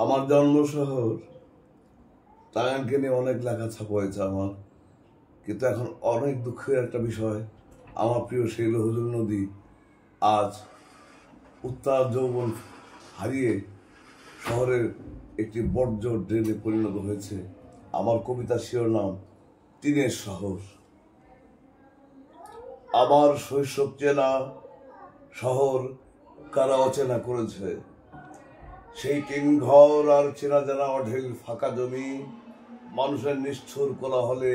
আমার জন্ম শহর টাঙ্গাইলকে নিয়ে অনেক লেখা ছাপা হয়েছে আমার, কিন্তু এখন অনেক দুঃখের একটা বিষয়, আমার প্রিয় সেই লৌহজং নদী আজ উত্তাল যৌবন হারিয়ে শহরের একটি বর্জ্য ড্রেনে পরিণত হয়েছে। আমার কবিতার শিরোনাম টিনের শহর। আমার শৈশব চেনা শহর কারা অচেনা করেছে, সেই টিন ঘর আর চেনা জানা অঢেল ফাঁকা জমি, মানুষের নিষ্ঠুর কোলাহলে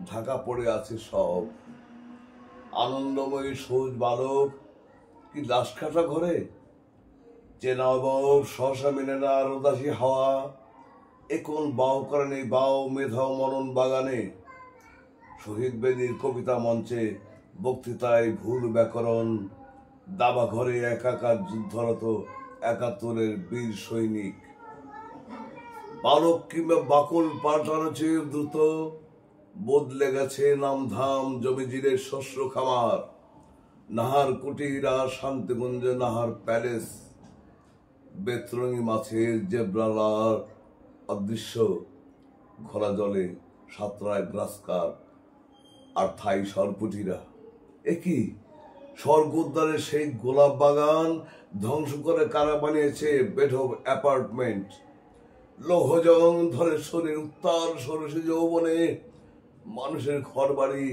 ঢাকা পড়ে আছে সব। আনন্দময়ী সবুজ বালক কি লাশ কাটা ঘরে, চেনা অভাব সহসা মেনে না রোদাসী হাওয়া, এখন বাউ করে নেই বাউ মেধাও মনন বাগানে। শহীদ বেদির কবিতা মঞ্চে বক্তৃতায় ভুল ব্যাকরণ, দাবা ঘরে একাকার যুদ্ধরত ৭১-এর বীর সৈনিক। বালক কিংবা বাকুল পাল্টানো চেয়ে দ্রুত বদলে গেছে নামধাম জমিজিরের শস্য খামার। নাহার কুটির আর শান্তিগঞ্জ নাহার প্যালেস, বেতরঙি মাছের জেব্রালার অদৃশ্য ঘোলা জলে সাঁতরায় গ্রাসকার আর থাই সরপুটিরা। একই স্বর্গ উদ্যানের সেই গোলাপ বাগান ধ্বংস করে কারা বানিয়েছে বেঢপ অ্যাপার্টমেন্ট। লৌহজং ধরে শরীর উত্তাল সরসে যৌবনে, মানুষের ঘর বাড়ি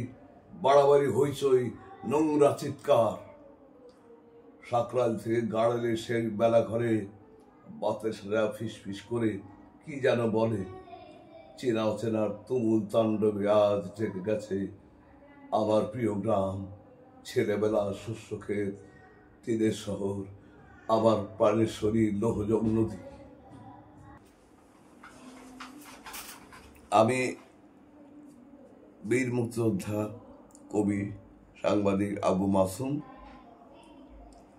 বাড়াবাড়ি হইচই নোংরা চিৎকার। সাকরাইল থেকে গাড়ালে সেই বেলা ঘরে বাতাসেরা ফিস ফিস করে কি যেন বলে। চেনা অচেনার তুমুল তাণ্ডবে আজ জেগে গেছে আমার প্রিয় গ্রাম, ছেলেবেলা শস্য ক্ষেত, টিনের শহর, আমার প্রাণের শরীর লৌহজং নদী। আমি বীর মুক্তিযোদ্ধা, কবি, সাংবাদিক আবু মাসুম।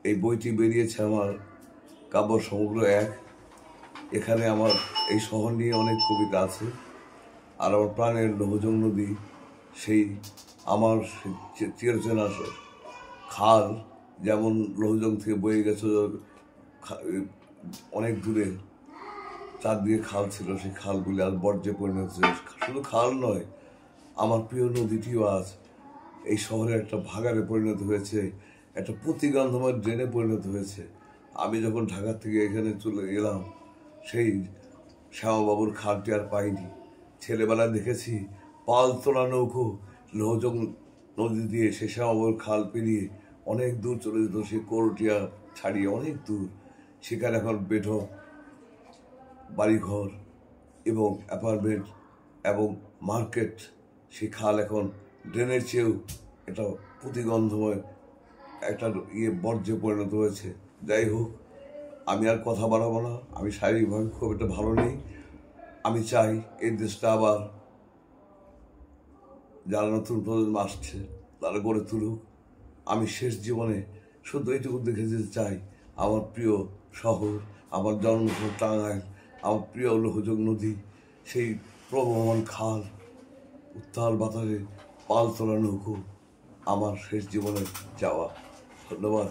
এই বইটি বেরিয়েছে আমার কাব্য সমগ্র ১। এখানে আমার এই শহর নিয়ে অনেক কবিতা আছে। আর আমার প্রাণের লৌহজং নদী, সেই আমার চিরচেনা খাল, যেমন লৌহজং থেকে বয়ে গেছে অনেক দূরে, চারদিকে খাল ছিল, সেই খালগুলি আজ বর্জ্যে পরিণত হয়েছে। শুধু খাল নয়, আমার প্রিয় নদীটিও আজ এই শহরে একটা ভাগাড়ে পরিণত হয়েছে, একটা প্রতিগন্ধময় ড্রেনে পরিণত হয়েছে। আমি যখন ঢাকা থেকে এখানে চলে গেলাম, সেই শ্যামাবাবুর খালটি আর পাইনি। ছেলেবেলায় দেখেছি পাল তোলা নৌকো লৌহজং নদী দিয়ে সে শ্যামাবাবুর খাল পেরিয়ে অনেক দূর চলে যেত, সে করটিয়া ছাড়িয়ে অনেক দূর। সেখানে এখন বেঢপ বাড়িঘর এবং অ্যাপার্টমেন্ট এবং মার্কেট। সেই খাল এখন ড্রেনের চেয়েও একটা প্রতিগন্ধময় একটা বর্জ্যে পরিণত হয়েছে। যাই হোক, আমি আর কথা বাড়াবো না। আমি শারীরিকভাবে খুব একটা ভালো নেই। আমি চাই এই দেশটা আবার যারা নতুন প্রজন্ম আসছে তারা গড়ে তুলুক। আমি শেষ জীবনে শুধু এইটুকু দেখে যেতে চাই, আমার প্রিয় শহর, আমার জন্মশহর টাঙ্গাইল, আমার প্রিয় লৌহজং নদী, সেই প্রবহমান খাল, উত্তাল বাতাসে পাল তোলা নৌকো, আমার শেষ জীবনের যাওয়া। ধন্যবাদ।